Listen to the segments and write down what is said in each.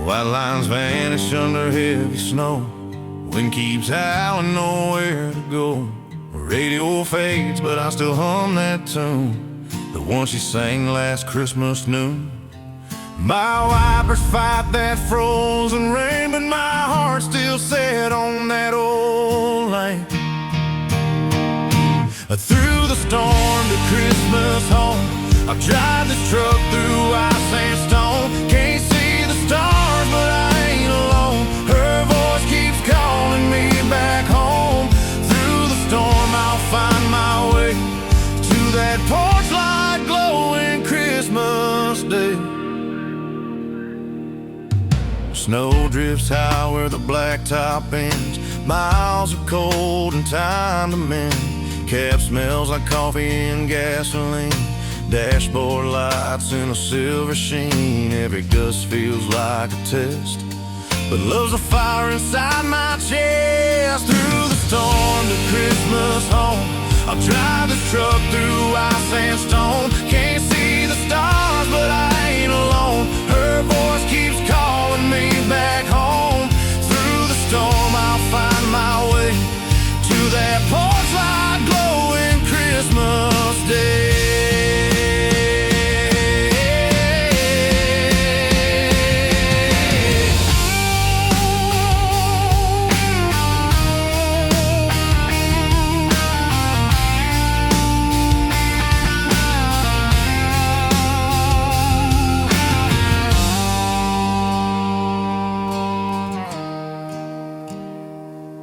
White lines vanish under heavy snow. Wind keeps howling, nowhere to go. Radio fades, but I still hum that tune, the one she sang last Christmas noon. My wipers fight that frozen rain, but my heart's still set on that old lane. Through the storm to Christmas home, I'll drive this truck through ice and stone. Can't see the stars, but I ain't alone. Her voice keeps calling me back home. Through the storm I'll find my way to that porch light glowing Christmas Day. Snow drifts high where the blacktop ends. Miles of cold and time to mend. Cab smells like coffee and gasoline. Dashboard lights in a silver sheen. Every gust feels like a test, but love's a fire inside my chest. Through the storm to Christmas home, I'll drive this truck through ice and stone. Can't see the stars, but I ain't alone. Her voice keeps calling me back home. Through the storm I'll find my way to that porch light glowing Christmas Day.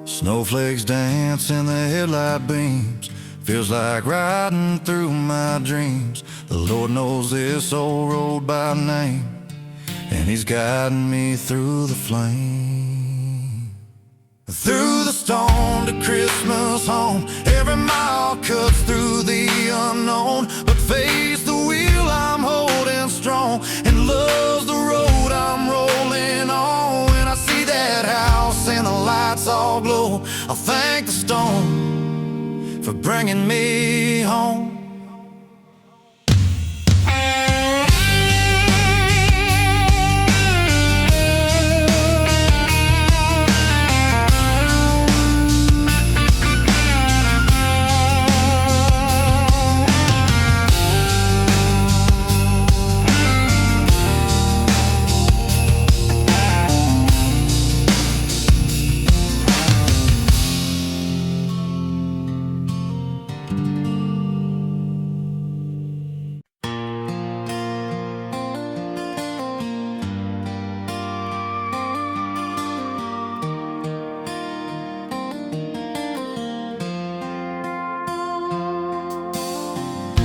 Snowflakes dance in the headlight beams. Feels like riding through my dreams. The Lord knows this old road by name, and He's guiding me through the flame. Through the storm to Christmas home, every mile cuts through the unknown. But face the wheel, I'm holding strong, and love's the road I'm rolling on. When I see that house and the lights all glow, I'll thank the storm for bringing me home.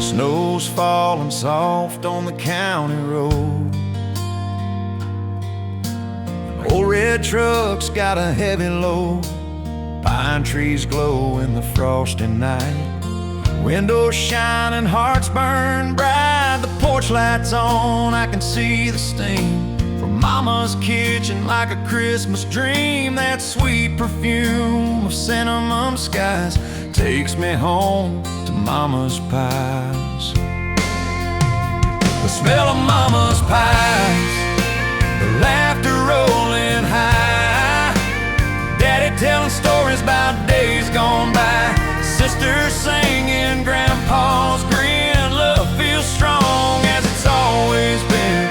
Snow's falling soft on the county road. An old red truck's got a heavy load. Pine trees glow in the frosty night. Windows shine and hearts burn bright. The porch light's on, I can see the steam from Mama's kitchen like a Christmas dream. That sweet perfume of cinnamon skies takes me home to Mama's pies. The smell of Mama's pies, the laughter rolling high, Daddy telling stories about days gone by, sisters singing, Grandpa's grin. Love feels strong as it's always been.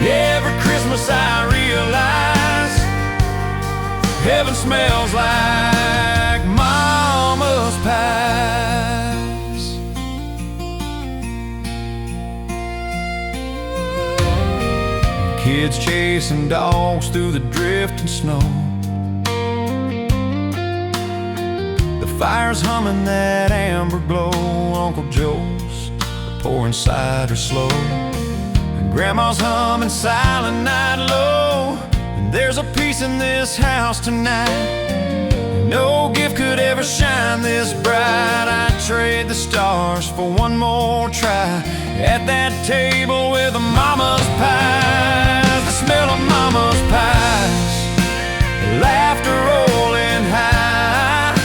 Every Christmas I realize heaven smells like Mama's pies. Kids chasing dogs through the drifting snow. The fire's humming that amber glow. Uncle Joe's pouring cider slow, and Grandma's humming Silent Night Low. And there's a peace in this house tonight. No gift could ever shine this bright. I'd trade the stars for one more try at that table with a Mama's pies. The smell of Mama's pies, laughter rolling high,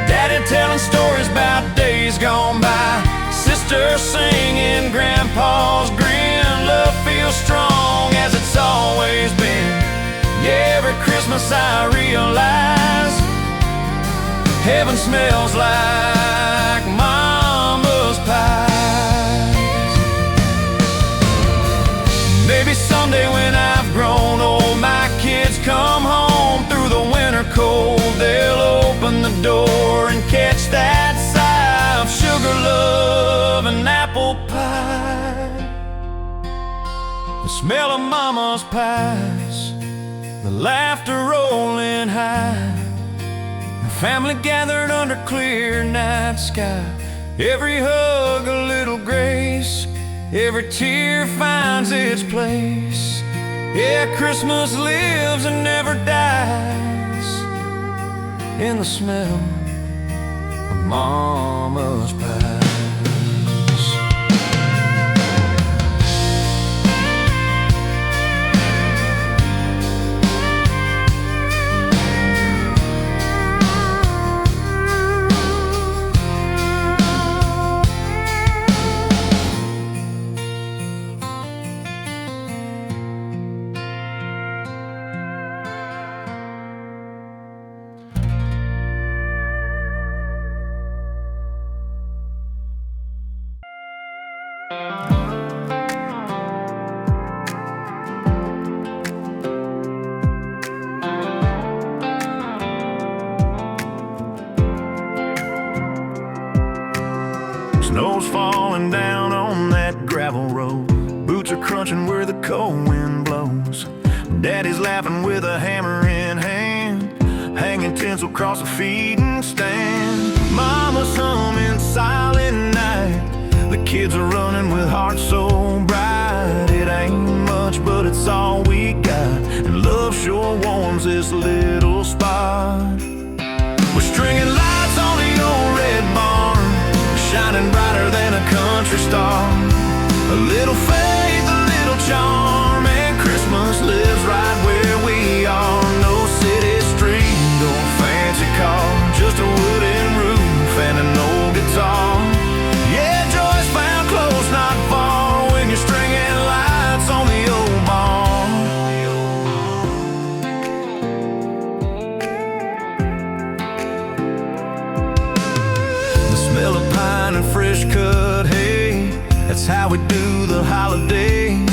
Daddy telling stories about days gone by, sisters singing, Grandpa's grin. Love feels strong as it's always been. Yeah, every Christmas I realize heaven smells like mama's pies. Maybe someday when I've grown old, my kids come home through the winter cold, they'll open the door and catch that sigh of sugar, love, and apple pie. The smell of mama's pies, the laughter rolling high, family gathered under clear night sky. Every hug a little grace, every tear finds its place. Yeah, Christmas lives and never dies in the smell of mama's pies. Snow's falling down on that gravel road, boots are crunching where the cold wind blows. Daddy's laughing with a hammer in hand, hanging tinsel across the feeding stand. Mama's humming Silent Night, the kids are running with hearts so bright. It ain't much, but it's all we got, and love sure warms this little spot. We're stringing lights on the old red barn, shining brighter than a country star. A little faith, a little charm, and Christmas lives right where we are. No city street, no fancy car, just a wooden roof and an old guitar. Yeah, joy's found close, not far, when you're stringing lights on the old barn. The smell of pine and fresh cut hay, that's how we do the holidays.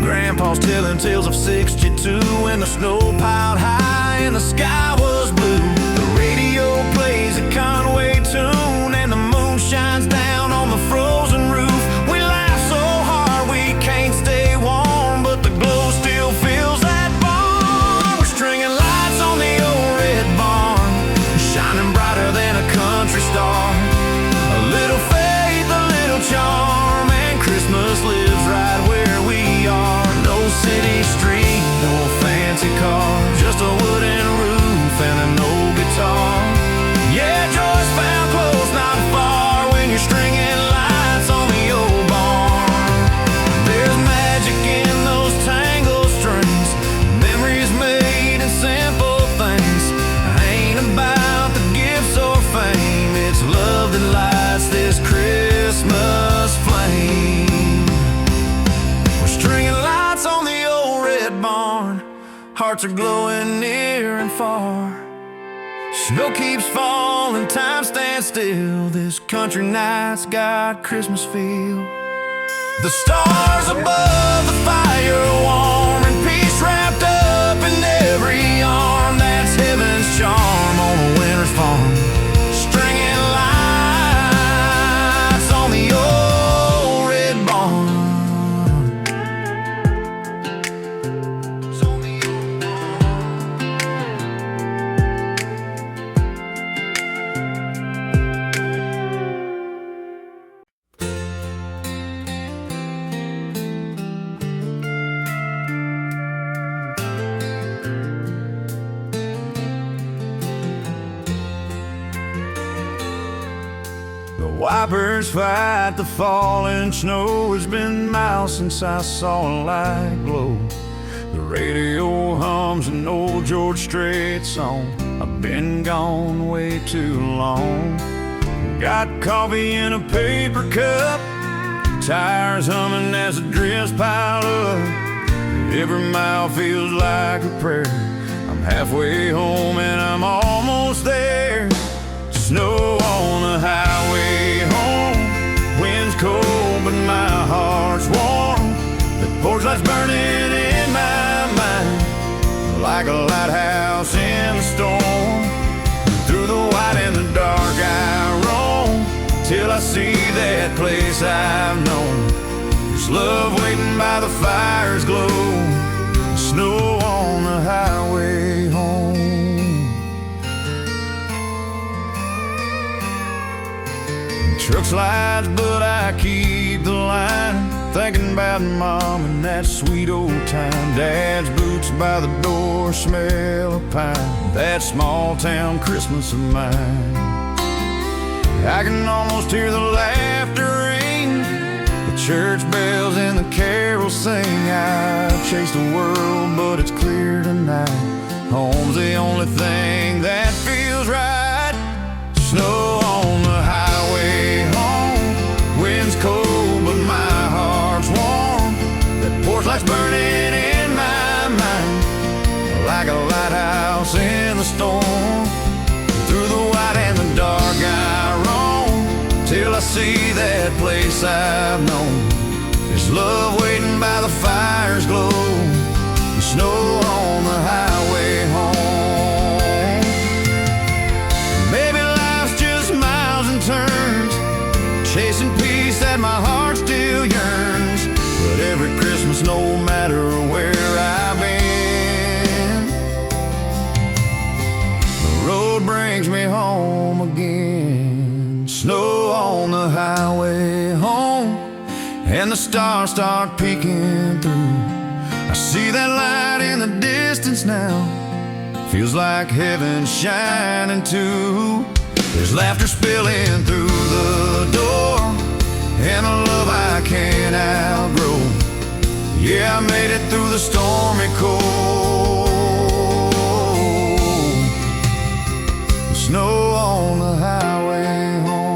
Grandpa's telling tales of '62 when the snow piled high and the sky was blue. The radio plays a Conway tune and the moon shines down on the frozen roof. We laugh so hard we can't stay warm, but the glow still fills that barn. We're stringing lights on the old red barn, shining brighter than a country star. A little faith, a little charm, and Christmas lives right where we are. No city street, no fancy car, just a wooden roof and an old guitar. Yeah, joy's found close, not far, when you're stringing lights on the old barn. There's magic in those tangled strings, memories made in simple things. Ain't about the gifts or fame, it's love that lights this Christmas flame. We're stringing lights on the old red barn, hearts are glowing near and far. Snow keeps falling, time stands still, this country night's got Christmas feel. The stars above the fire warm, and peace wrapped up in every arm. That's heaven's charm on a winter's farm, stringing lights on the old red barn. The wipers fight the falling snow. It's been miles since I saw a light glow. The radio hums an old George Strait song. I've been gone way too long. Got coffee in a paper cup, tires humming as the drifts pile up. Every mile feels like a prayer. I'm halfway home and I'm almost there. Snow on the highway home. Wind's cold but my heart's warm. The porch light's burning in my mind, like a lighthouse in the storm. Through the white and the dark I roam, till I see that place I've known. There's love waiting by the fire's glow. Snow on the highway home. Truck slides, but I keep the line, thinking about Mom and that sweet old time. Dad's boots by the door smell of pine, that small town Christmas of mine. I can almost hear the laughter ring, the church bells and the carols sing. I've chased the world, but it's clear tonight, home's the only thing that feels right. Snow on the highway home. Wind's cold, but my heart's warm. That porch light's burning in my mind, like a lighthouse in the storm. Through the white and the dark I roam, till I see that place I've known. There's love waiting by the fire's glow. The snow on the highway home. Maybe life's just miles and turns, chasing peace that my heart still yearns. But every Christmas, no matter where I've been, the road brings me home again. Snow on the highway home, and the stars start peeking through. I see that light in the distance now, feels like heaven shining too. There's laughter spilling through the door, and a love I can't outgrow. Yeah, I made it through the stormy cold. Snow on the highway home.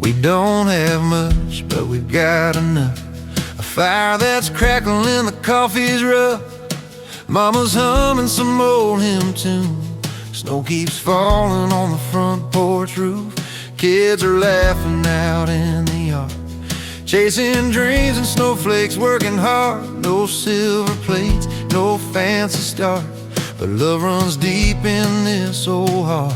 We don't have much, but we've got enough. A fire that's crackling, the coffee's rough. Mama's humming some old hymn tune. Snow keeps falling on the front porch roof. Kids are laughing out in the yard, chasing dreams and snowflakes, working hard. No silver plates, no fancy star, but love runs deep in this old heart.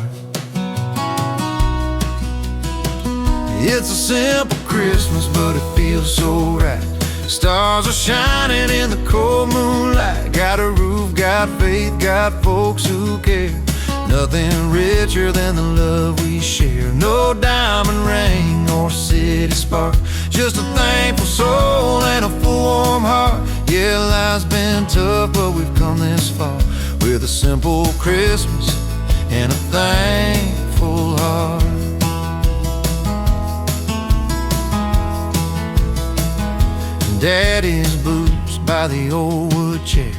It's a simple Christmas, but it feels so right. Stars are shining in the cold moonlight. Got a roof, got faith, got folks who care. Nothing richer than the love we share. No diamond ring or city spark, just a thankful soul and a full warm heart. Yeah, life's been tough, but we've come this far, with a simple Christmas and a thankful heart. Daddy's boots by the old wood chair.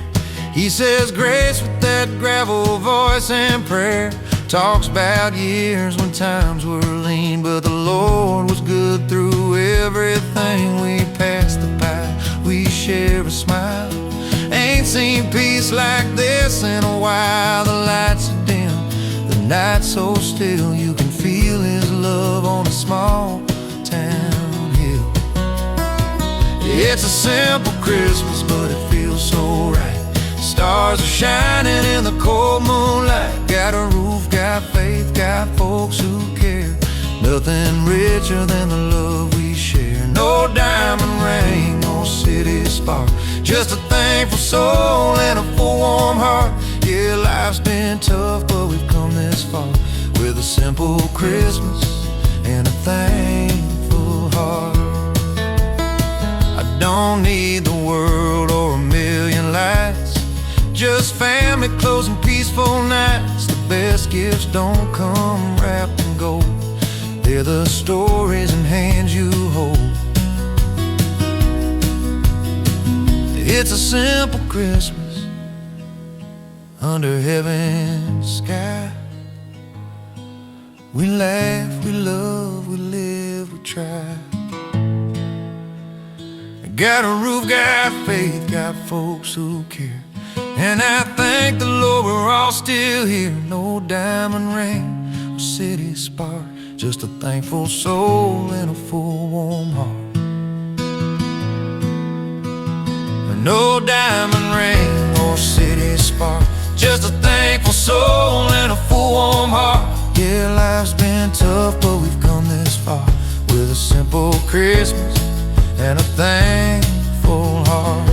He says grace with that gravel voice and prayer. Talks about years when times were lean, but the Lord was good through everything. We passed the pie, we share a smile. Ain't seen peace like this in a while. The lights are dim, the night's so still. You can feel His love on a small town. It's a simple Christmas, but it feels so right. Stars are shining in the cold moonlight. Got a roof, got faith, got folks who care. Nothing richer than the love we share. No diamond ring, no city spark, just a thankful soul and a full warm heart. Yeah, life's been tough, but we've come this far, with a simple Christmas and a thankful heart. I don't need the world or a million lights, just family, close and peaceful nights. The best gifts don't come wrapped in gold. They're the stories in hands you hold. It's a simple Christmas under heaven's sky. We laugh, we love, we live, we try. Got a roof, got faith, got folks who care. And I thank the Lord we're all still here. No diamond ring or city spark, just a thankful soul and a full warm heart. No diamond ring or city spark, just a thankful soul and a full warm heart. Yeah, life's been tough, but we've come this far with a simple Christmas and a thankful heart.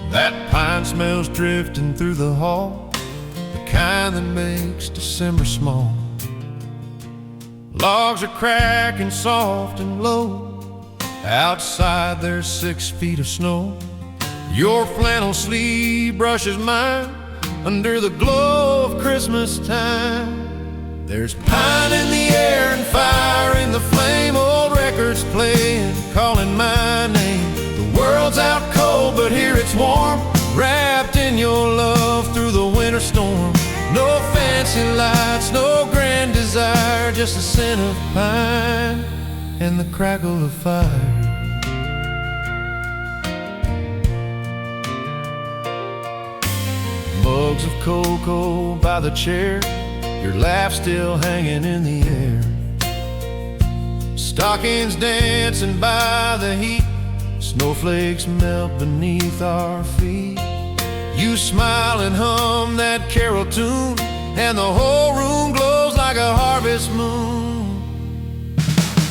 That pine smells drifting through the hall, the kind that makes December small. Logs are cracking soft and low. Outside there's 6 feet of snow. Your flannel sleeve brushes mine under the glow of Christmas time. There's pine in the air and fire in the flame. Old records playing, calling my name. The world's out cold, but here it's warm, wrapped in your love through the winter storm. No fancy lights, no grand desire, just a scent of pine and the crackle of fire. Mugs of cocoa by the chair, your laugh still hanging in the air. Stockings dancing by the heat, snowflakes melt beneath our feet. You smile and hum that carol tune, and the whole room glows like a harvest moon.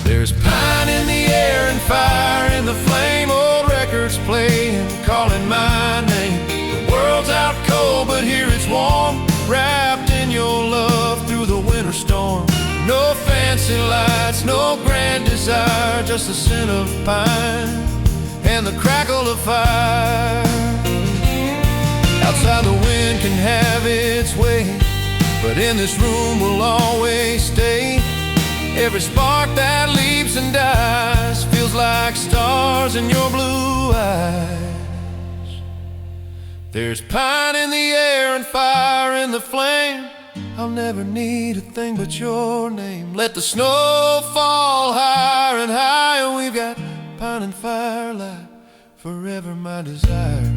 There's pine in the air and fire in the flame. Old records playing, calling my name. The world's out cold, but here it's warm, wrapped in your love through the winter storm. No fancy lights, no grand desire, just the scent of pine and the crackle of fire. Outside the wind can have its way, but in this room we'll always stay. Every spark that leaps and dies feels like stars in your blue eyes. There's pine in the air and fire in the flame. I'll never need a thing but your name. Let the snow fall higher and higher. We've got pine and firelight, forever my desire.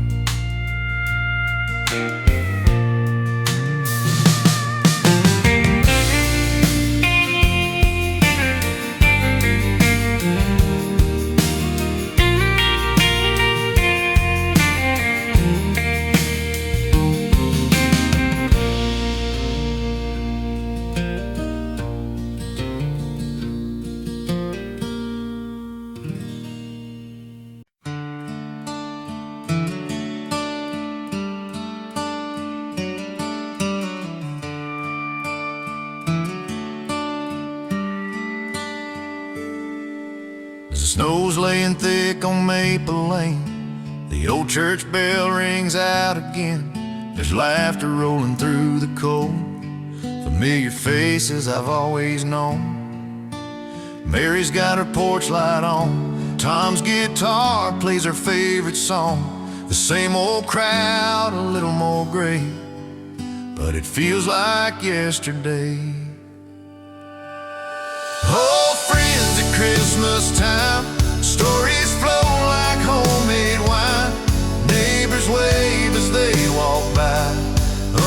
As the snow's laying thick on Maple Lane, the old church bell rings out again. There's laughter rolling through the cold, familiar faces I've always known. Mary's got her porch light on, Tom's guitar plays her favorite song. The same old crowd, a little more gray, but it feels like yesterday. Old friends at Christmas time, stories flow like homemade wine. Neighbors wave as they walk by,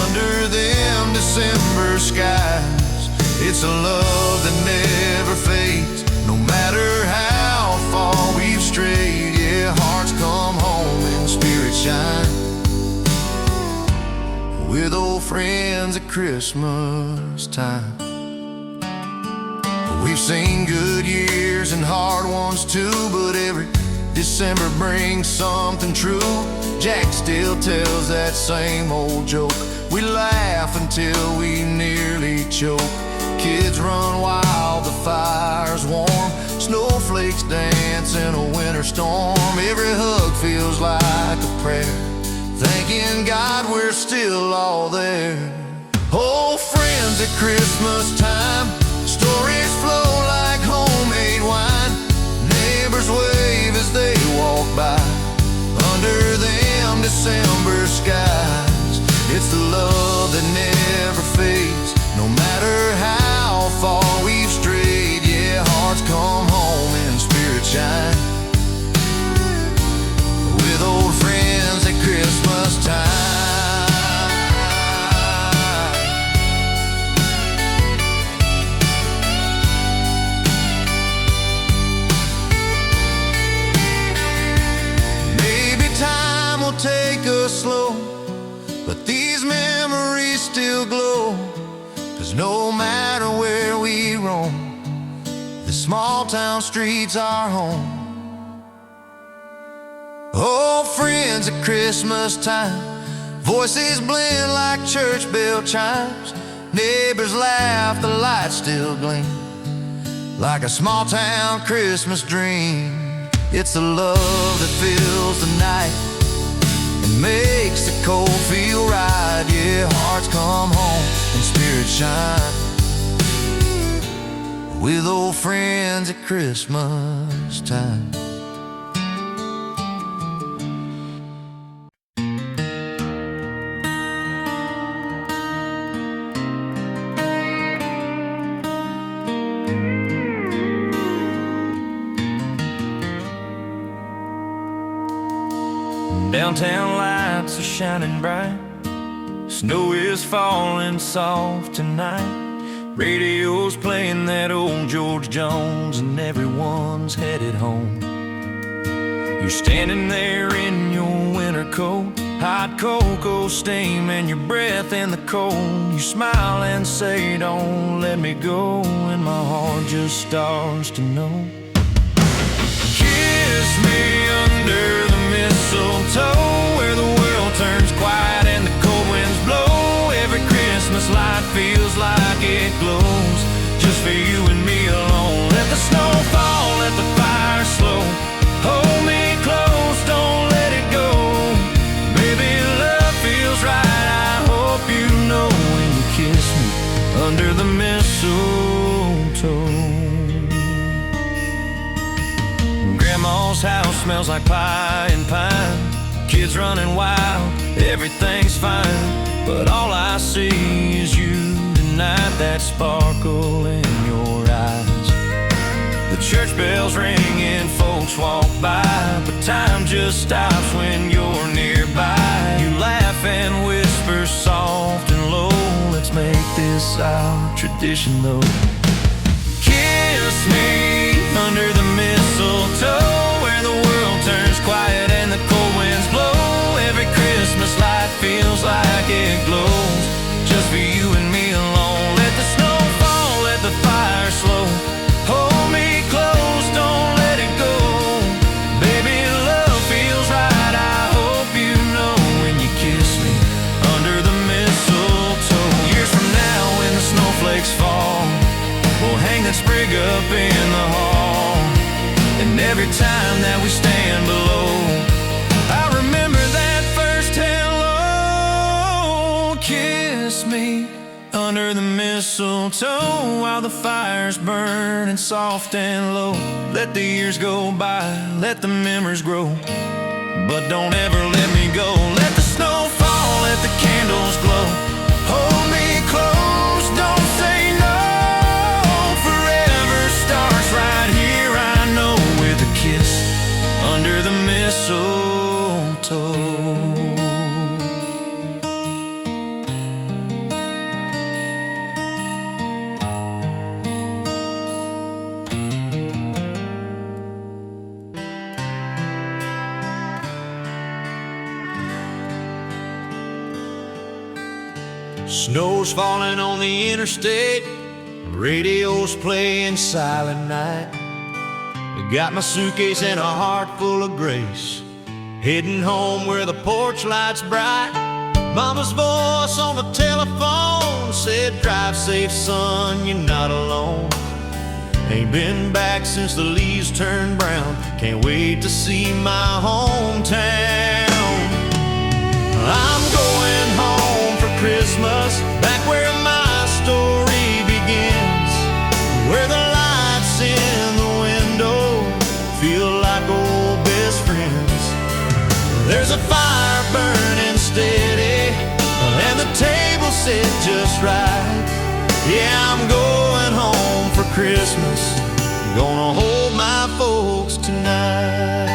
under them December skies. It's a love that never fades, no matter how far we've strayed. Yeah, hearts come home and spirits shine, with old friends at Christmas time. We've seen good years and hard ones too, but every December brings something true. Jack still tells that same old joke. We laugh until we nearly choke. Kids run wild, the fire's warm. Snowflakes dance in a winter storm. Every hug feels like a prayer, thanking God we're still all there. Old friends at Christmas time, stories flow like homemade wine. Neighbors wave as they walk by, under them December skies. It's the love that never fades, no matter how far we've strayed. Yeah, hearts come home and spirits shine, with old friends at Christmas time. Take us slow, but these memories still glow. 'Cause no matter where we roam, the small town streets are home. Oh, friends at Christmas time, voices blend like church bell chimes. Neighbors laugh, the lights still gleam, like a small town Christmas dream. It's the love that fills the night and makes the cold feel right. Yeah, hearts come home and spirits shine, with old friends at Christmas time. Downtown lights are shining bright, snow is falling soft tonight. Radio's playing that old George Jones, and everyone's headed home. You're standing there in your winter coat, hot cocoa steam and your breath in the cold. You smile and say, don't let me go, and my heart just starts to know. Kiss me under the mistletoe, where the world turns quiet and the cold winds blow. Every Christmas light feels like it glows, just for you and me alone. Let the snow fall, let the fire slow. Hold me close, don't let it go. Baby, love feels right, I hope you know when you kiss me under the mistletoe. Grandma's house smells like pie and pine. Kids running wild, everything's fine. But all I see is you tonight, that sparkle in your eyes. The church bells ring and folks walk by, but time just stops when you're nearby. You laugh and whisper soft and low, let's make this our tradition though. Kiss me under the mistletoe, where the world turns quiet and the cold winds blow. Every Christmas light feels like it glows, just for you and me alone. Let the snow fall, let the fire slow. Hold me close, don't let it go. Baby, love feels right, I hope you know when you kiss me under the mistletoe. Years from now when the snowflakes fall, we'll hang that sprig up in the hall. And every time that we stand below, I remember that first hello. Kiss me under the mistletoe, while the fire's burning soft and low. Let the years go by, let the memories grow, but don't ever let me go. Let the snow fall, let the candles glow. Hold me close, don't say no. Forever starts right here, I know, with a kiss under the mistletoe. Snow's falling on the interstate, Radio's playing Silent Night. Got my suitcase and a heart full of grace, heading home where the porch light's bright. Mama's voice on the telephone said, drive safe, son, you're not alone. Ain't been back since the leaves turned brown. Can't wait to see my hometown. I'm going home for Christmas, back where my story begins, where the lights in the window feel like old best friends. There's a fire burning steady, and the table set just right. Yeah, I'm going home for Christmas, gonna hold my folks tonight.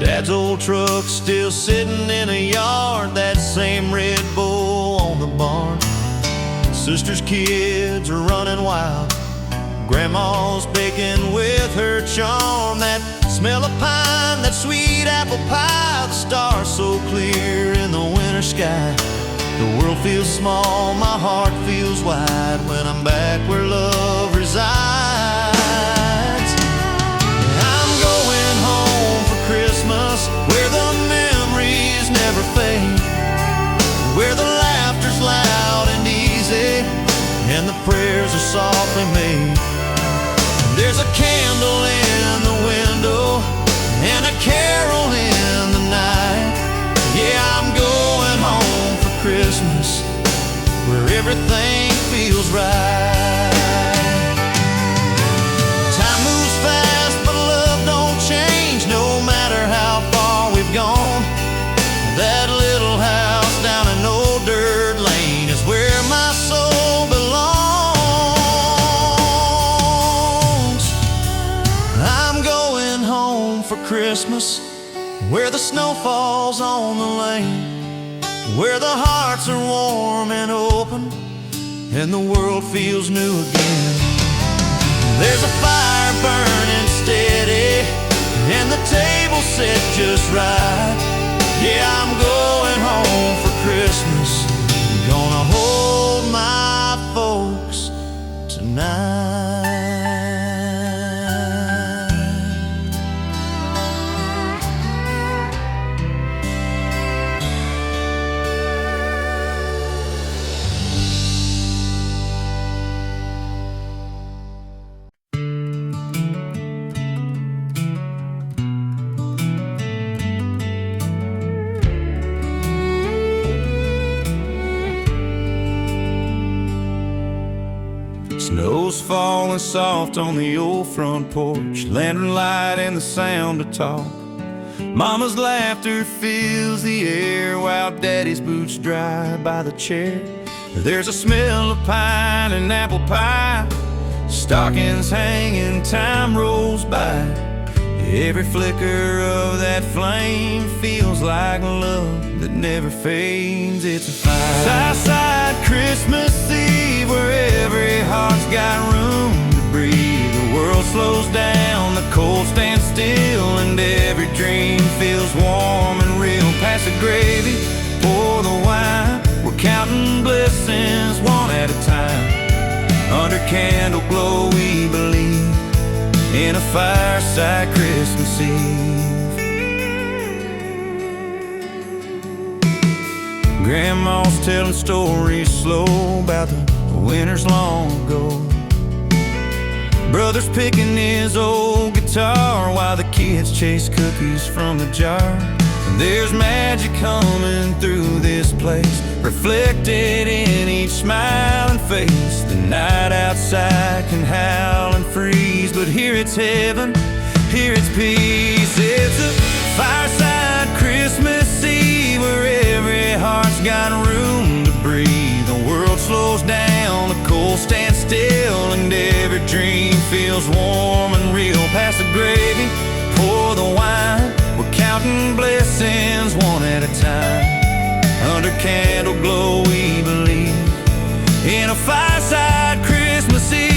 Dad's old truck's still sitting in a yard, that same Red Bull on the barn. Sister's kids are running wild, Grandma's baking with her charm. That smell of pine, that sweet apple pie, the stars so clear in the winter sky. The world feels small, my heart feels wide when I'm back where love resides. I'm going home for Christmas, where the memories never fade, where the laughter's loud and easy, and the prayers are softly made. There's a candle in the window and a carol in the night. Yeah, I'm going home for Christmas, where everything feels right. Time moves fast, but love don't change, no matter how far we've gone. That little house down an old dirt lane is where my soul belongs. I'm going home for Christmas, where the snow falls on the lane, where the hearts are warm and open, and the world feels new again. There's a fire burning steady, and the table set just right. Yeah, I'm going home for Christmas, gonna hold my folks tonight. Snow's falling soft on the old front porch, lantern light and the sound of talk. Mama's laughter fills the air while Daddy's boots dry by the chair. There's a smell of pine and apple pie, stockings hanging, time rolls by. Every flicker of that flame feels like love that never fades. It's a fire. Southside Christmas Eve, where every heart's got room to breathe. The world slows down, the cold stands still, and every dream feels warm and real. Pass the gravy, pour the wine, we're counting blessings one at a time. Under candle glow we believe in a fireside Christmas Eve. Grandma's telling stories slow about the winters long ago. Brother's picking his old guitar while the kids chase cookies from the jar. And there's magic coming through this place, reflected in each smiling face. The night outside can howl and freeze, but here it's heaven, here it's peace. It's a fireside Christmas Eve, where every heart's got room to breathe. The world slows down, the cold stands still, and every dream feels warm and real. Pass the gravy, pour the wine, we're counting blessings one at a time. Under candle glow we believe in a fireside Christmas Eve.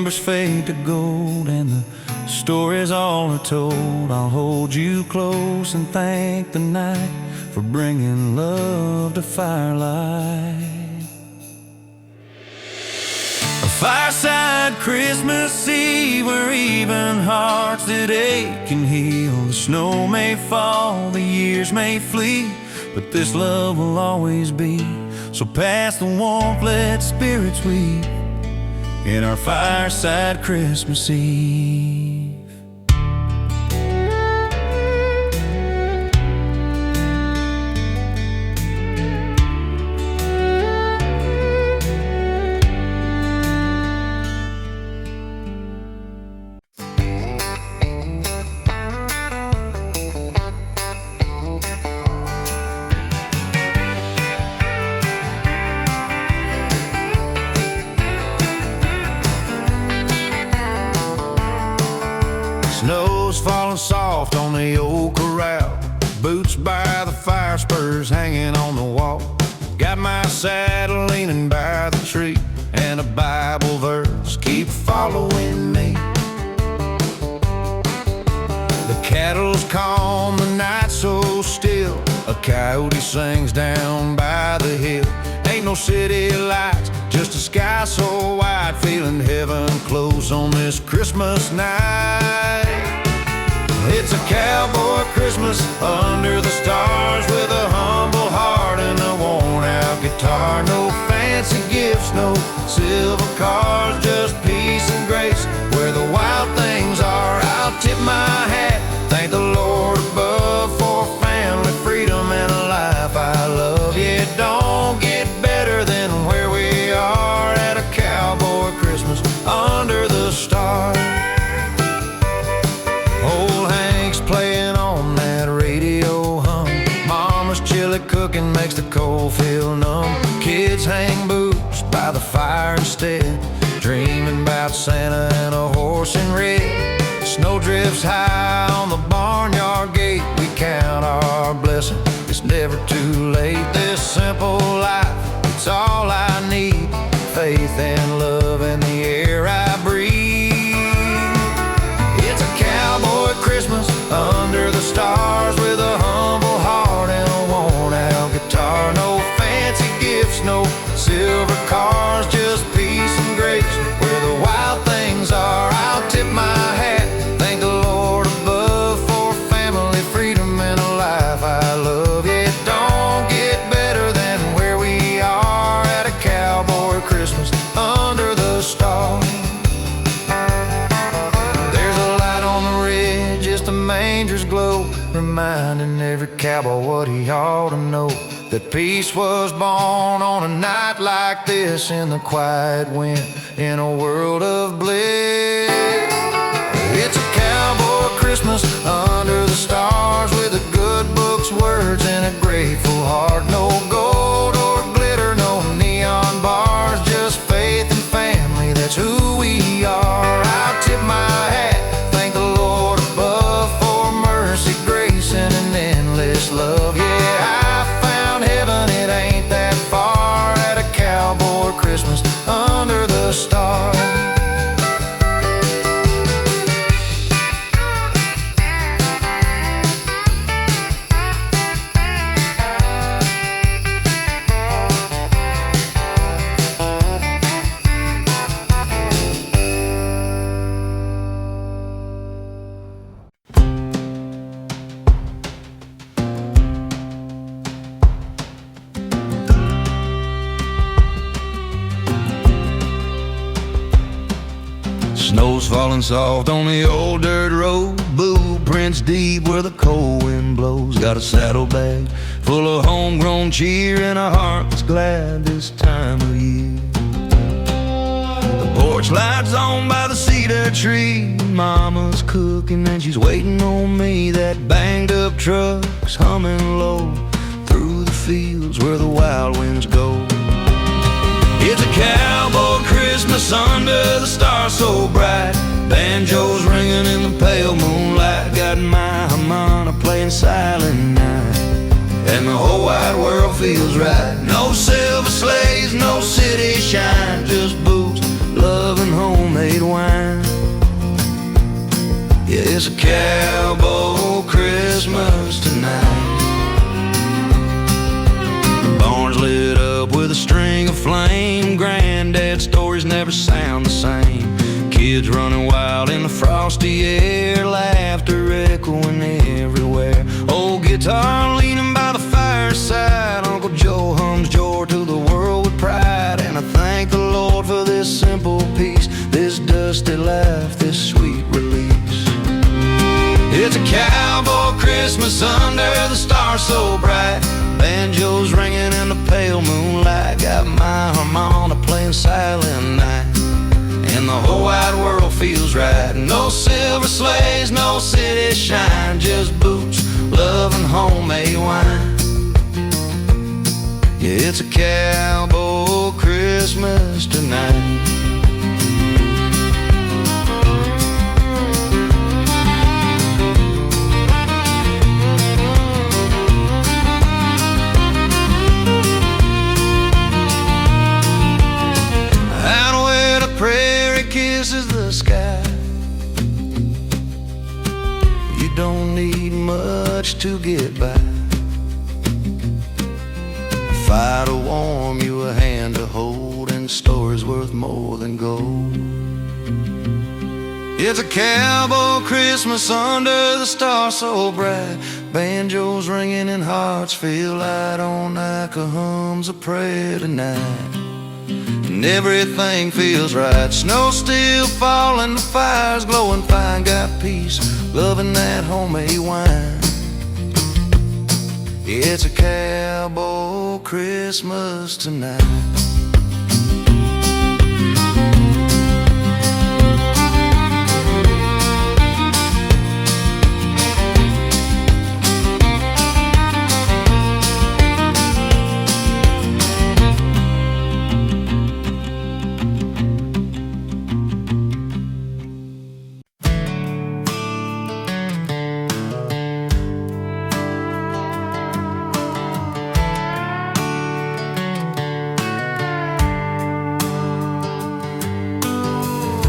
embers fade to gold and the stories all are told, I'll hold you close and thank the night for bringing love to firelight. A fireside Christmas Eve where even hearts that ache can heal. The snow may fall, the years may flee, but this love will always be. So pass the warmth, let spirits weep in our fireside Christmas Eve. Snow's falling soft on the old corral, boots by the fire, spurs hanging on the wall. Got my saddle leaning by the tree, and a Bible verse keep following me. The cattle's calm, the night's so still, a coyote sings down by the hill. Ain't no city lights, just a sky so wide, feeling heaven close on this Christmas night. It's a cowboy Christmas under the stars, with a humble heart and a worn-out guitar. No fancy gifts, no silver cars, just peace and grace where the wild things are. I'll tip my hat, thank the Lord above for family, freedom, and a life I love. Yeah, it don't get better than where we are at a cowboy Christmas under the stars. Old Hank's playing on that radio hum. Mama's chili cooking makes the cold feel numb. Kids hang boots by the fire instead, dreaming about Santa and a horse in red. Snow drifts high on the barnyard gate, we count our blessings, it's never too late. This simple life, it's all I need, faith and love in the air I breathe. It's a cowboy Christmas under the stars, with a humble heart and a worn-out guitar. No fancy gifts, no silver cars, just peace and grace where the wild things are. I'll tip my hat, thank the Lord above for family, freedom, and a life I love. Yeah, it don't get better than where we are at a cowboy Christmas under the stars. There's a light on the ridge, just the manger's glow, reminding every cowboy what he ought to know, that peace was born on a night like this, in the quiet wind, in a world of bliss. It's a cowboy Christmas under the stars, with a good book's words and a grateful heart. No gold or glitter, no neon bars, just faith and family, that's who we are. I'll tip my hat, thank the Lord above for mercy, grace, and an endless love. Yeah, I found heaven, it ain't that far at a cowboy Christmas under the stars. Snow's falling soft on the old dirt road, blueprints deep where the cold wind blows. Got a saddlebag full of homegrown cheer and a heart that's glad this time of year. The porch lights on by the cedar tree, Mama's cooking and she's waiting on me. That banged up truck's humming low through the fields where the wild winds go. It's a cowboy Christmas under the stars so bright, banjos ringing in the pale moonlight. Got my harmonica playing silent night, and the whole wide world feels right. No silver sleighs, no city shine, just boots, love, and homemade wine. It's a cowboy Christmas tonight. The barn's lit up with a string of flame. Granddad's stories never sound the same. Kids running wild in the frosty air, laughter echoing everywhere. Old guitar leaning by the fireside, Uncle Joe hums joy to the world with pride. And I thank the Lord for this simple peace, this dusty life, this sweet release. It's a cowboy Christmas under the stars so bright. Banjos ringing in the pale moonlight. Got my harmonica playing silent night, and the whole wide world feels right. No silver sleighs, no city shine, just boots, love, and homemade wine. Yeah, it's a cowboy Christmas tonight. Kisses the sky. You don't need much to get by. A fire to warm you, a hand to hold, and stories worth more than gold. It's a cowboy Christmas under the stars so bright. Banjos ringing and hearts feel light. On Nika hums a prayer tonight, and everything feels right. Snow still falling, the fire's glowing fine. Got peace, loving that homemade wine. It's a cowboy Christmas tonight.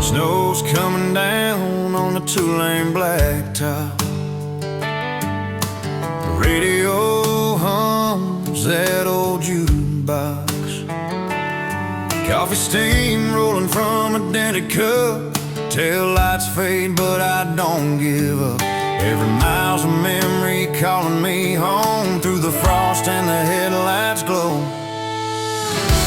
Snow's coming down on the two-lane blacktop. The radio hums that old jukebox. Coffee steam rolling from a dented cup. Tail lights fade, but I don't give up. Every mile's a memory calling me home. Through the frost and the headlights glow.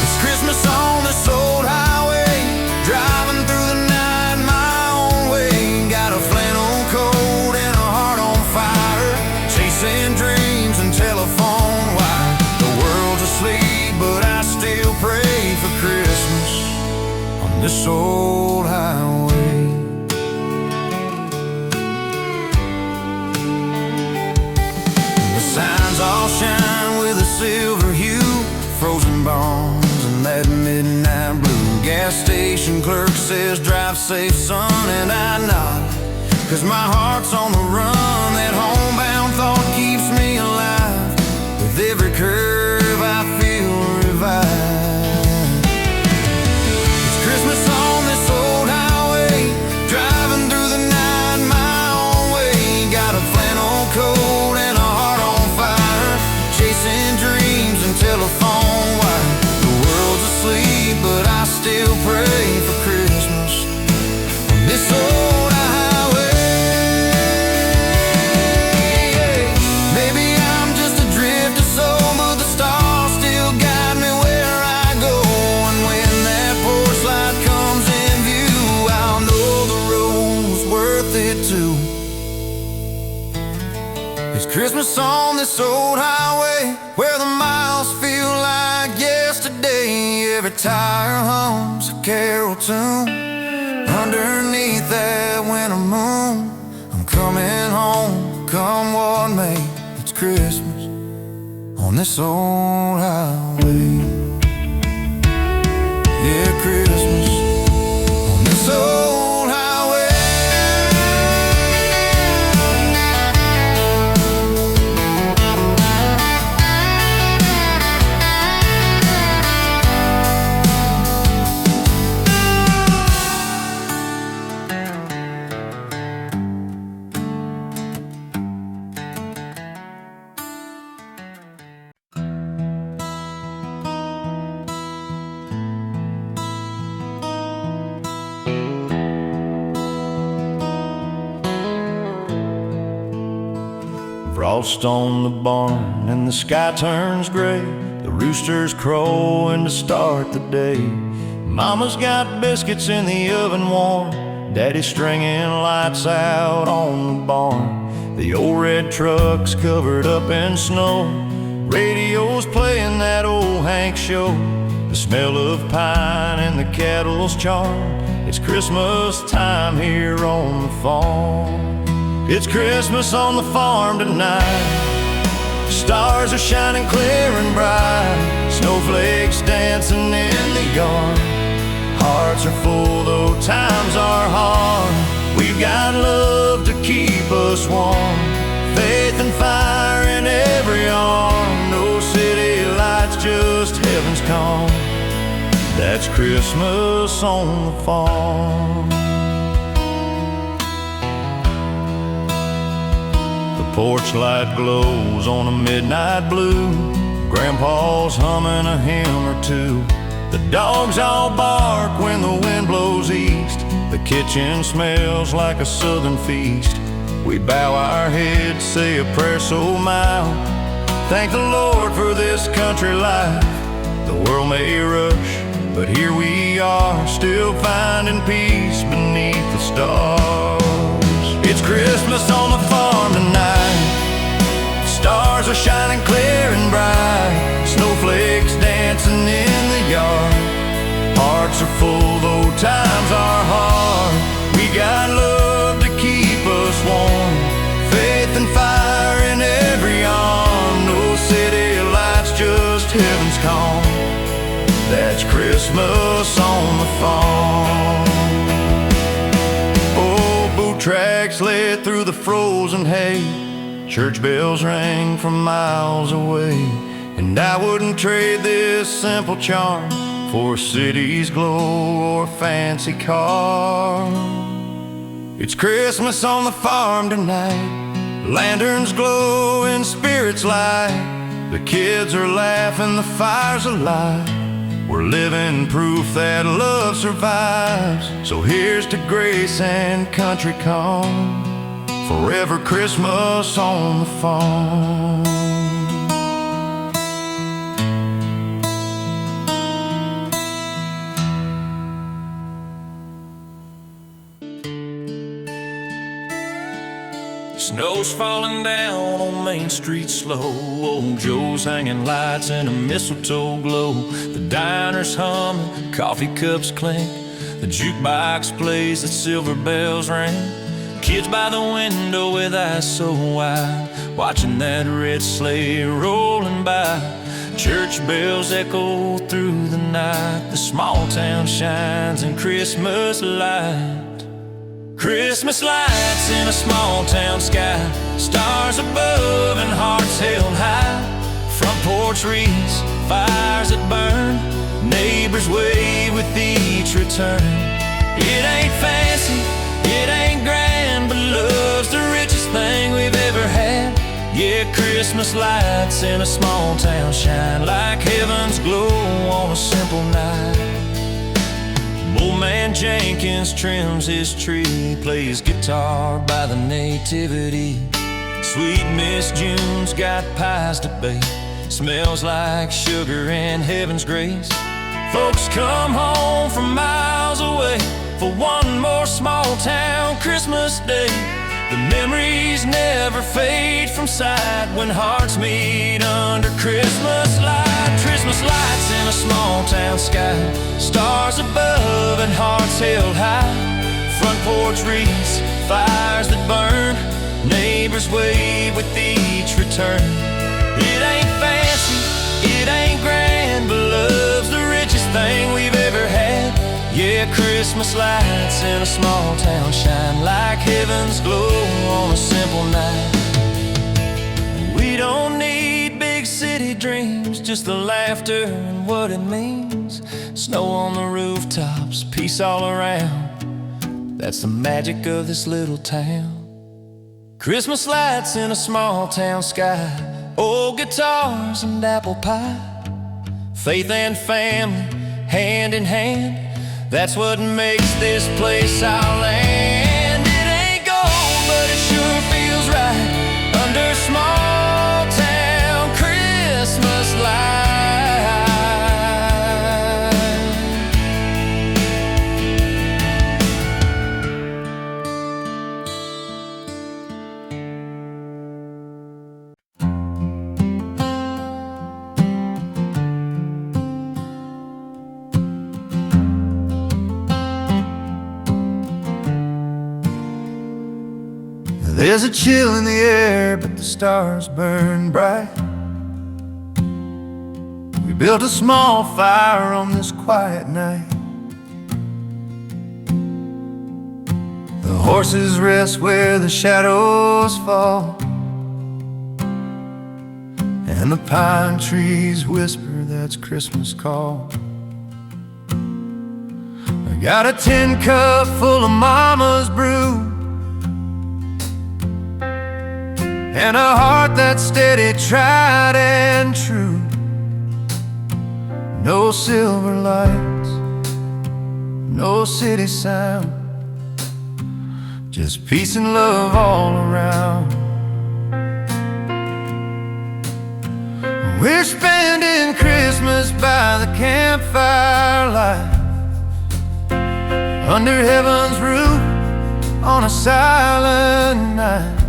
It's Christmas on this old highway, driving through the night my own way. Got a flannel coat and a heart on fire, chasing dreams and telephone wire. The world's asleep, but I still pray for Christmas on this old highway. The signs all shine with a silver hue, frozen bonds and that midnight blue. Gas station clerk says drive safe son, and I nod, 'cause my heart's on the run. That homebound thought keeps me alive. With every curve I feel revived. It's Christmas on this old highway, driving through the night my own way. Got a flannel coat and a heart on fire, chasing dreams and telephone wire. The world's asleep, but I still pray for Christmas on this old highway. Maybe I'm just a drifter soul, but the stars still guide me where I go. And when that porch light comes in view, I'll know the road was worth it too. It's Christmas on this old highway, where the miles feel like yesterday. Every tire hums a carol tune. Underneath that winter moon, I'm coming home, come what may. It's Christmas on this old highway. Yeah, Christmas on this old highway. frost on the barn and the sky turns gray. The roosters crowing to start the day. Mama's got biscuits in the oven warm. Daddy's stringing lights out on the barn. The old red truck's covered up in snow. Radio's playing that old Hank show. The smell of pine and the cattle's charm. It's Christmas time here on the farm. It's Christmas on the farm tonight. Stars are shining clear and bright. Snowflakes dancing in the yard. Hearts are full though times are hard. We've got love to keep us warm. Faith and fire in every arm. No city lights, just heaven's calm. That's Christmas on the farm. The porch light glows on a midnight blue. Grandpa's humming a hymn or two. The dogs all bark when the wind blows east. The kitchen smells like a southern feast. We bow our heads, say a prayer so mild. Thank the Lord for this country life. The world may rush, but here we are, still finding peace beneath the stars. It's Christmas on the farm tonight. Stars are shining clear and bright. Snowflakes dancing in the yard. Hearts are full though times are hard. We got love to keep us warm. Faith and fire in every arm. No city lights, just heaven's calm. That's Christmas on the farm. Oh, boot tracks led through the frozen hay. Church bells rang from miles away. And I wouldn't trade this simple charm for a city's glow or a fancy car. It's Christmas on the farm tonight. Lanterns glow and spirits light. The kids are laughing, the fire's alive. We're living proof that love survives. So here's to grace and country calm. Forever Christmas on the farm. Snow's falling down on Main Street slow. Old Joe's hanging lights in a mistletoe glow. The diner's humming, coffee cups clink. The jukebox plays, the silver bells ring. Kids by the window with eyes so wide, watching that red sleigh rolling by. Church bells echo through the night. The small town shines in Christmas light. Christmas lights in a small town sky. Stars above and hearts held high. Front porch wreaths, fires that burn. Neighbors wave with each return. It ain't fancy, it ain't grand, but love's the richest thing we've ever had. Yeah, Christmas lights in a small town shine like heaven's glow on a simple night. Old man Jenkins trims his tree, plays guitar by the nativity. Sweet Miss June's got pies to bake, smells like sugar and heaven's grace. Folks come home from miles away for one more small town Christmas day. The memories never fade from sight when hearts meet under Christmas light. Christmas lights in a small town sky. Stars above and hearts held high. Front porch wreaths, fires that burn. Neighbors wave with each return. It ain't fancy, it ain't grand, but love's the richest thing we've ever had. Yeah, Christmas lights in a small town shine like heaven's glow on a simple night. We don't need big city dreams, just the laughter and what it means. Snow on the rooftops, peace all around. That's the magic of this little town. Christmas lights in a small town sky. Old guitars and apple pie. Faith and family, hand in hand. That's what makes this place our land. It ain't gold, but it sure feels right under small There's a chill in the air, but the stars burn bright. We built a small fire on this quiet night. The horses rest where the shadows fall, and the pine trees whisper that's Christmas call. I got a tin cup full of mama's brew, and a heart that's steady, tried and true. No silver lights, no city sound, just peace and love all around. We're spending Christmas by the campfire light, under heaven's roof on a silent night.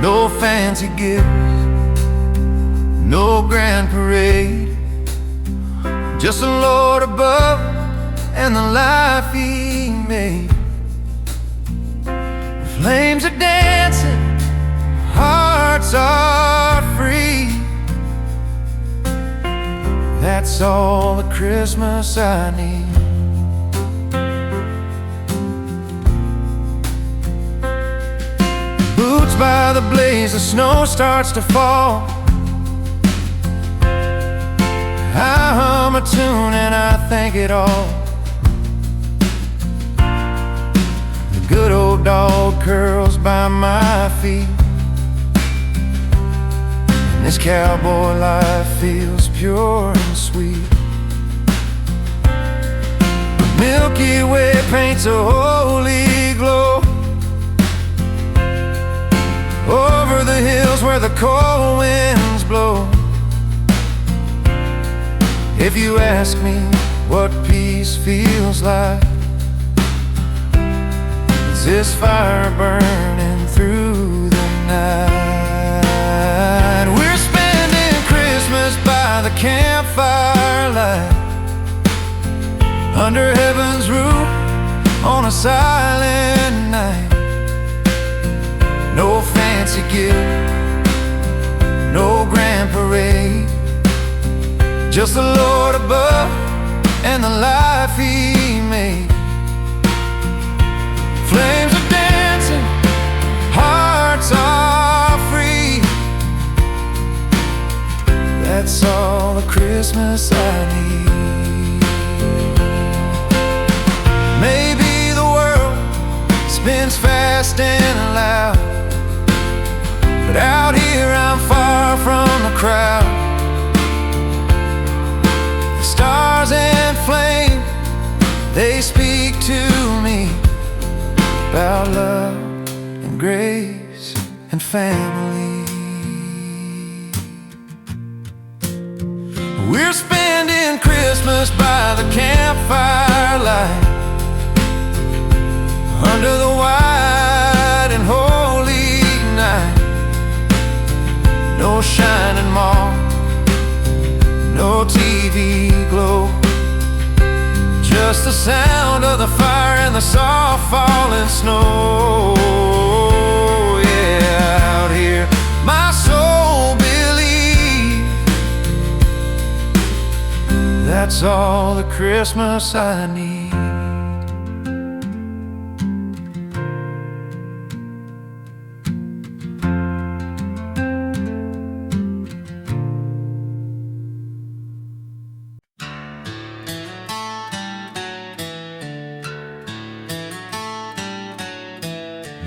No fancy gifts, no grand parade, just the Lord above and the life He made. The flames are dancing, hearts are free. That's all the Christmas I need. Boots by the blaze, the snow starts to fall. I hum a tune and I thank it all. The good old dog curls by my feet, and this cowboy life feels pure and sweet. The Milky Way paints a holy glow over the hills where the cold winds blow. If you ask me what peace feels like, it's this fire burning through the night. We're spending Christmas by the campfire light, under heaven's roof on a silent night. No fancy gift, no grand parade, just the Lord above and the life He made. Flames are dancing, hearts are free. That's all the Christmas I need. Maybe the world spins fast and loud, but out here I'm far from the crowd. The stars and flame, they speak to me about love and grace and family. We're spending Christmas by the campfire light, under the white and holy night. No shining mall, no TV glow, just the sound of the fire and the soft falling snow. Yeah, out here my soul believes that's all the Christmas I need.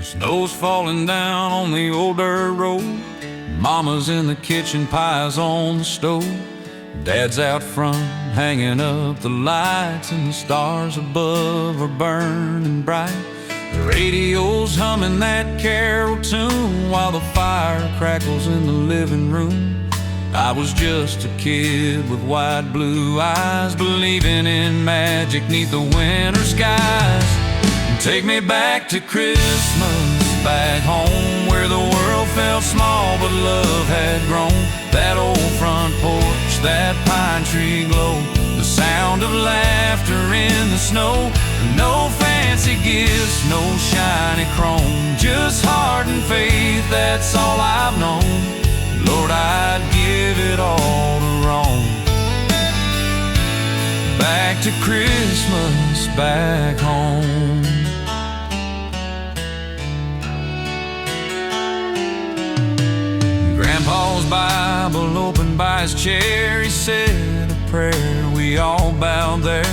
Snow's falling down on the old dirt road. Mama's in the kitchen, pies on the stove. Dad's out front, hanging up the lights, and the stars above are burning bright. The radio's humming that carol tune while the fire crackles in the living room. I was just a kid with wide blue eyes, believing in magic 'neath the winter skies. Take me back to Christmas, back home where the world felt small but love had grown. That old front porch, that pine tree glow, the sound of laughter in the snow. No fancy fancy gifts, no shiny chrome, just heart and faith, that's all I've known. Lord, I'd give it all to roam back to Christmas back home. Grandpa's Bible open by his chair, he said a prayer, we all bowed there.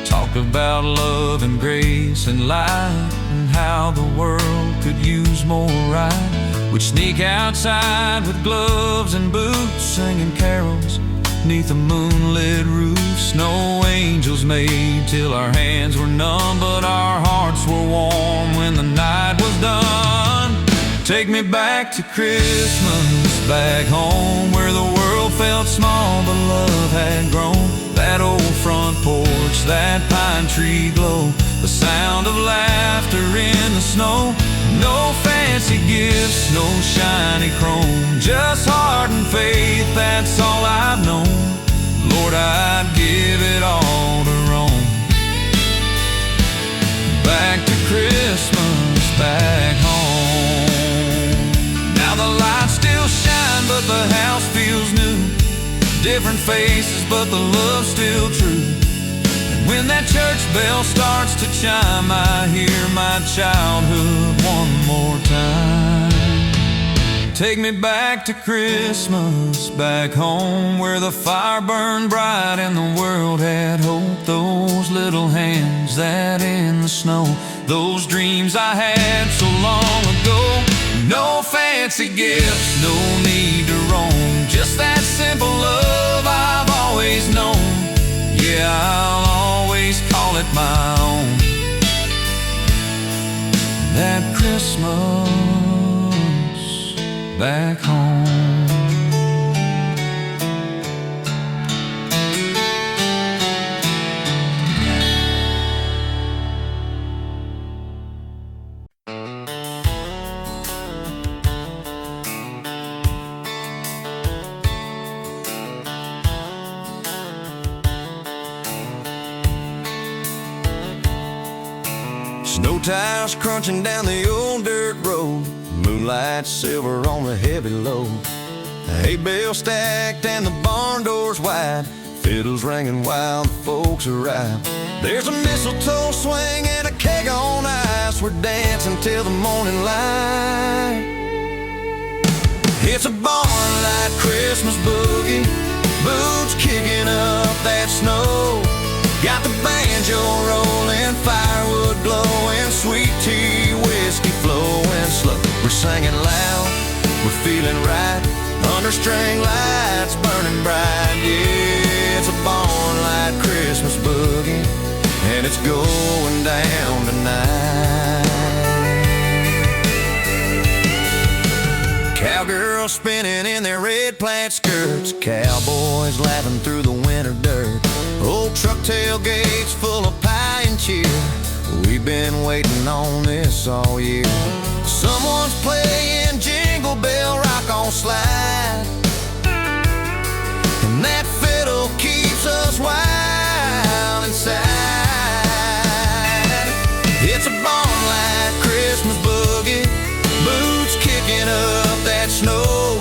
Talked about love and grace and life, and how the world could use more right. We'd sneak outside with gloves and boots, singing carols neath a moonlit roof. Snow angels made till our hands were numb, but our hearts were warm when the night was done. Take me back to Christmas back home, where the world felt small but love had grown. That old front porch, that pine tree glow, the sound of laughter in the snow. No fancy gifts, no shiny chrome, just heart and faith, that's all I've known. Lord, I'd give it all to roam back to Christmas back home. Now the lights still shine, but the house feels new. Different faces, but the love's still true. And when that church bell starts to chime, I hear my childhood one more time. Take me back to Christmas back home, where the fire burned bright and the world had hope. Those little hands that in the snow, those dreams I had so long ago. No fancy gifts, no need to roam, just that simple love I've always known. Yeah, I'll always call it my own. That Christmas back home. Snow tires crunching down the old dirt road, moonlight silver on the heavy load. Hay bale stacked and the barn doors wide, fiddles ringing while the folks arrive. There's a mistletoe swing and a keg on ice, we're dancing till the morning light. It's a barn-light Christmas boogie, boots kicking up that snow. Got the banjo rolling, firewood glowing, sweet tea, whiskey flowing slow. We're singing loud, we're feeling right, under string lights burning bright. Yeah, it's a barn-light Christmas boogie, and it's going down tonight. Cowgirls spinning in their red plaid skirts, cowboys laughing through the winter dirt. Old truck tailgates full of pie and cheer, we've been waiting on this all year. Someone's playing Jingle Bell Rock on Slide, and that fiddle keeps us wild inside. It's a barn-light Christmas boogie, boots kicking up that snow.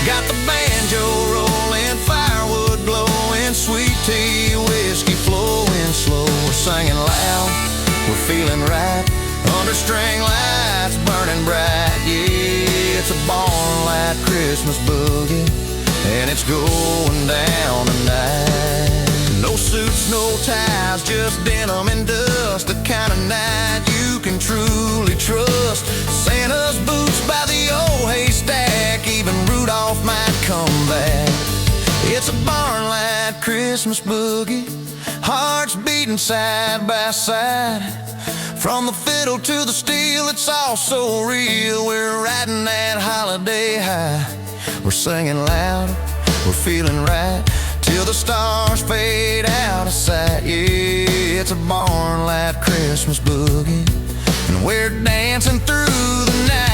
Got the banjo rolling, firewood glowing, sweet tea, whiskey flowing slow. We're singing loud, we're feeling right, under string lights burning bright. Yeah, it's a barn-light Christmas boogie, and it's going down tonight. No suits, no ties, just denim and dust, the kind of night you can truly trust. Santa's boots by the old haystack, even Rudolph might come back. It's a barn-light Christmas boogie, hearts beating side by side. From the fiddle to the steel, it's all so real. We're riding that holiday high. We're singing loud, we're feeling right, till the stars fade out of sight. Yeah, it's a barn-light Christmas boogie, and we're dancing through the night.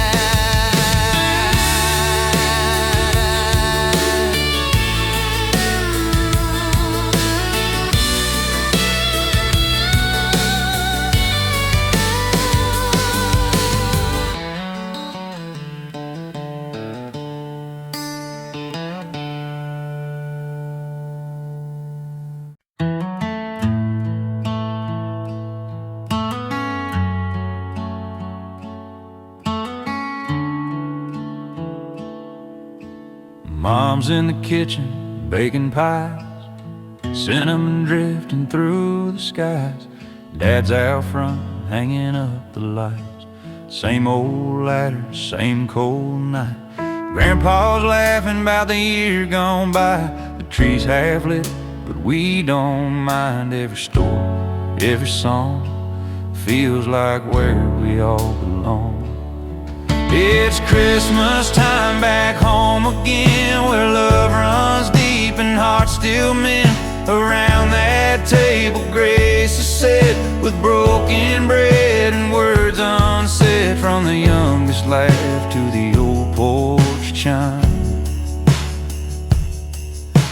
Mom's in the kitchen baking pies, cinnamon drifting through the skies. Dad's out front hanging up the lights. Same old ladder, same cold night. Grandpa's laughing about the year gone by. The tree's half lit, but we don't mind. Every story, every song feels like where we all belong. It's Christmas time back home again, where love runs deep and hearts still mend. Around that table grace is set, with broken bread and words unsaid. From the youngest laugh to the old porch chime,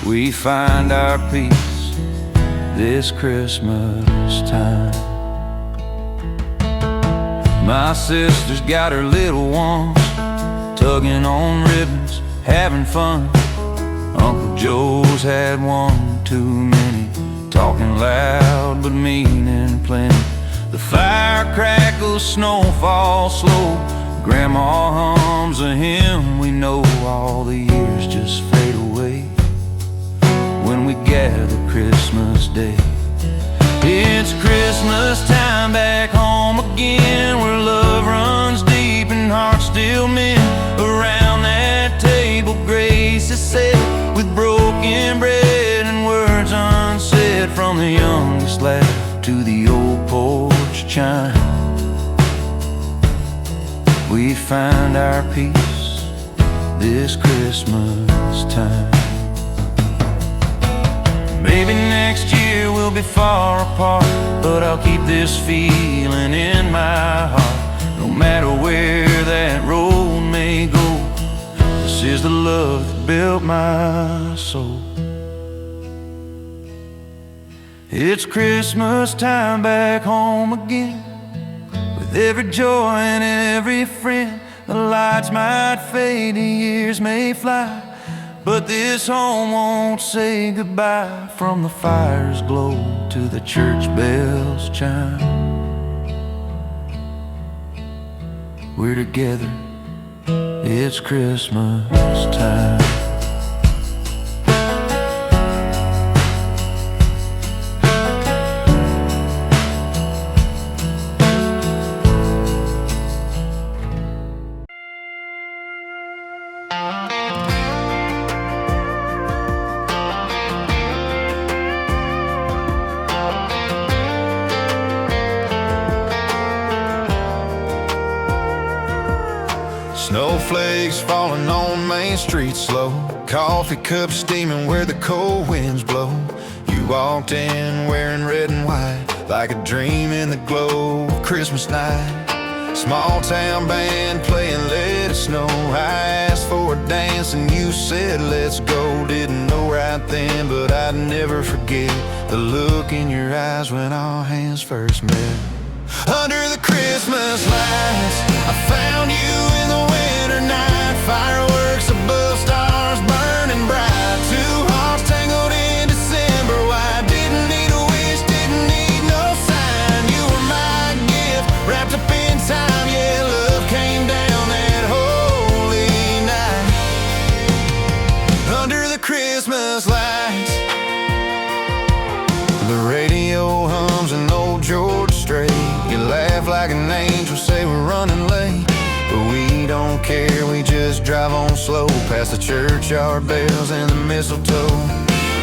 we find our peace this Christmas time. My sister's got her little ones, tugging on ribbons, having fun. Uncle Joe's had one too many, talking loud but meaning plenty. The fire crackles, snow falls slow. Grandma hums a hymn we know. All the years just fade away when we gather Christmas Day. It's Christmas time back home again, where love runs deep and hearts still mend. Around that table grace is set, with broken bread and words unsaid. From the youngest laugh to the old porch chime, we find our peace this Christmas time. Maybe next year we'll be far apart, but I'll keep this feeling in my heart. No matter where that road may go, this is the love that built my soul. It's Christmas time back home again, with every joy and every friend. The lights might fade, the years may fly, but this home won't say goodbye. From the fire's glow to the church bells chime, we're together, it's Christmas time. Snowflakes falling on Main Street slow, coffee cups steaming where the cold winds blow. You walked in wearing red and white, like a dream in the glow of Christmas night. Small town band playing Let It Snow. I asked for a dance and you said let's go. Didn't know right then, but I'd never forget the look in your eyes when our hands first met. Under the Christmas lights, I found you in the winter night. Fireworks above, stars burning bright. Two hearts tangled in December white. Didn't need a wish, didn't need no sign. You were my gift, wrapped up in time. Yeah, love came down that holy night. Under the Christmas lights, the radio hums an old George Strait. You laugh like an angel, say we're running late, but we don't care, we just drive on slow past the churchyard bells and the mistletoe.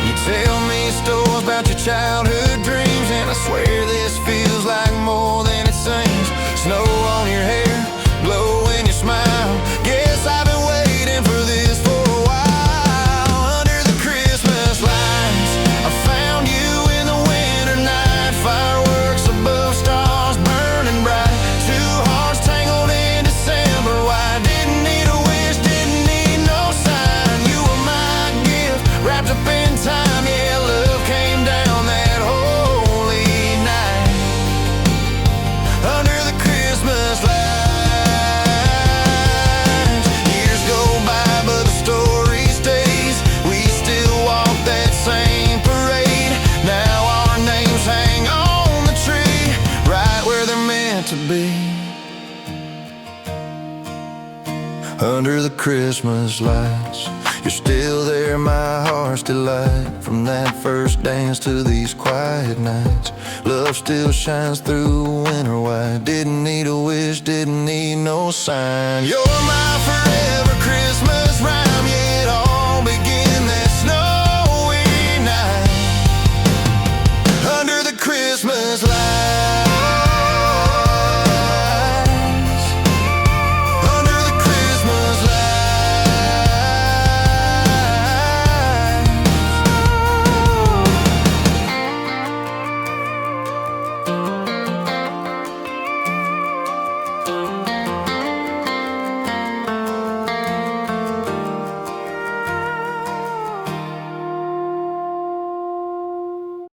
You tell me stories about your childhood dreams, and I swear this feels like more than it seems. Snow on your hair, glow in your smile. Guess I've been waiting for this for a while. Under the Christmas lights, I found you in the winter night. Fireworks above, stars burning bright. Two hearts tangled in December white. Didn't need a wish, didn't need no sign. You were my gift, wrapped up in time. Yeah, love came down that holy night. Under the Christmas lights, years go by but the story stays. We still walk that same parade. Now our names hang on the tree, right where they're meant to be. Under the Christmas lights, You're still there, my heart's delight. From that first dance to these quiet nights, love still shines through winter white. Didn't need a wish, didn't need no sign. You're my forever Christmas rhyme.